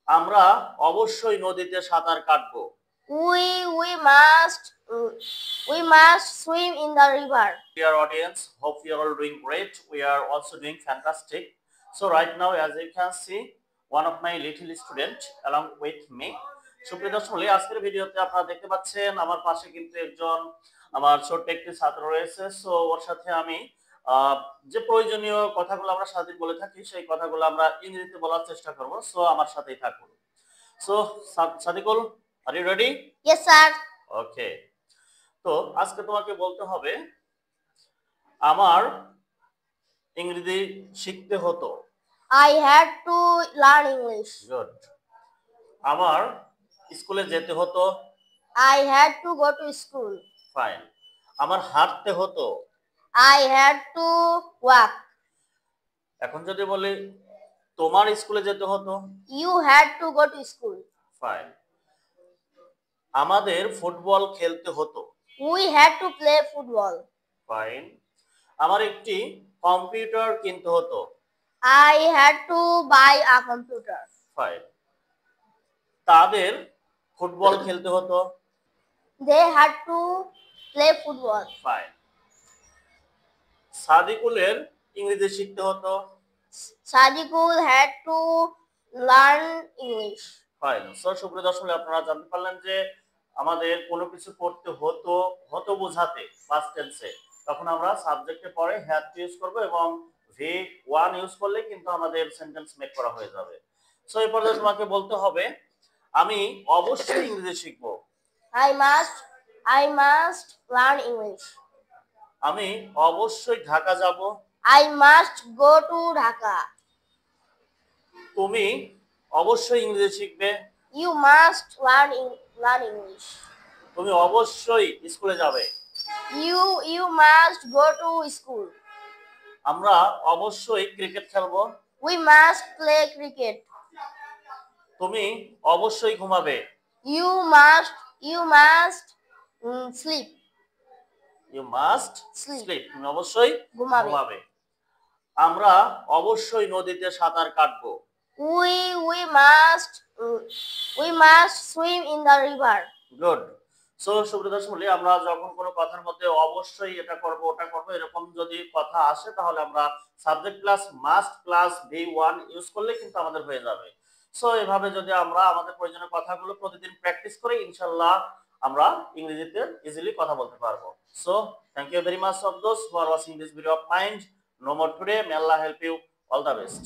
আমরা অবশ্যই নদীতে সাঁতার কাটবো। We must we must swim in the river. Dear audience, hope you are all doing great. We are also doing fantastic. So right now, as you can see, one of my little student along with me. সুপ্রিয় দর্শক, আজকের ভিডিওতে আপনারা দেখতে পাচ্ছেন আমার পাশে কিন্তু একজন আমার ছোট্ট একটি ছাত্র রয়েছে। সো ওর সাথে আমি যে প্রয়োজনীয় কথাগুলো আমরা সারাদিন বলে থাকি সেই কথাগুলো আমরা ইংরেজিতে বলার চেষ্টা করব। সো আমার সাথেই থাকুন। So Sadikul, are you ready? Yes, sir. Okay. তো আজকে তোমাকে বলতে হবে আমার ইংরেজি শিখতে হতো। I had to learn English. Good. আমার স্কুলে যেতে হতো। I had to go to school. Fine. আমার হাঁটতে হতো। I had to walk. এখন যদি বলি তোমার স্কুলে যেতে হতো। You had to go to school. Fine. আমাদের ফুটবল খেলতে হতো। We had to play football. Fine. আমার একটি কম্পিউটার কিনতে হতো। I had to buy a computer. Fine. তাদের ফুটবল খেলতে হতো। They had to play football. Fine. সাদিকুলের ইংরেজি শিখতে হতো। Sadikul had to learn English. Fine. So সুপ্রিয় দর্শক, আপনারা জানতে পারলেন যে আমাদের কোনো কিছু করতে হতো, হতো বোঝাতে পাস্ট টেন্সে, তখন আমরা সাবজেক্টে পরে হ্যাড টু ইউজ করব এবং ভি ওয়ান ইউজ করলে কিন্তু আমাদের সেন্টেন্স মেক করা হয়ে যাবে। সো এই পর্যায়ে তোমাকে বলতে হবে আমি অবশ্যই ইংরেজি শিখব। I must learn English. আমি অবশ্যই ঢাকা যাব। I must go to Dhaka. তুমি অবশ্যই ইংরেজি শিখবে। You must learn English. তুমি অবশ্যই স্কুলে যাবে। You must go to school. আমরা অবশ্যই ক্রিকেট খেলবো। We must play cricket. তুমি অবশ্যই ঘুমাবে। You must sleep. You must sleep. তুমি অবশ্যই ঘুমাবে। আমরা অবশ্যই নদীতে সাঁতার কাটবো। We must swim in the river. Good. So সুপ্রিয় দর্শক, আমরা যখন কোনো কথার মধ্যে অবশ্যই এটা করব ওটা করব এরকম যদি কথা আসে তাহলে আমরা subject plus must plus V1 use করলে কিন্তু আমাদের হয়ে যাবে। সো এভাবে যদি আমরা আমাদের প্রয়োজনীয় কথাগুলো প্রতিদিন প্র্যাকটিস করি, ইনশাআল্লাহ আমরা ইংরেজিতে ইজিলি কথা বলতে পারবো। So thank you very much of those who are watching this video of mind. No more today. May Allah help you. All the best.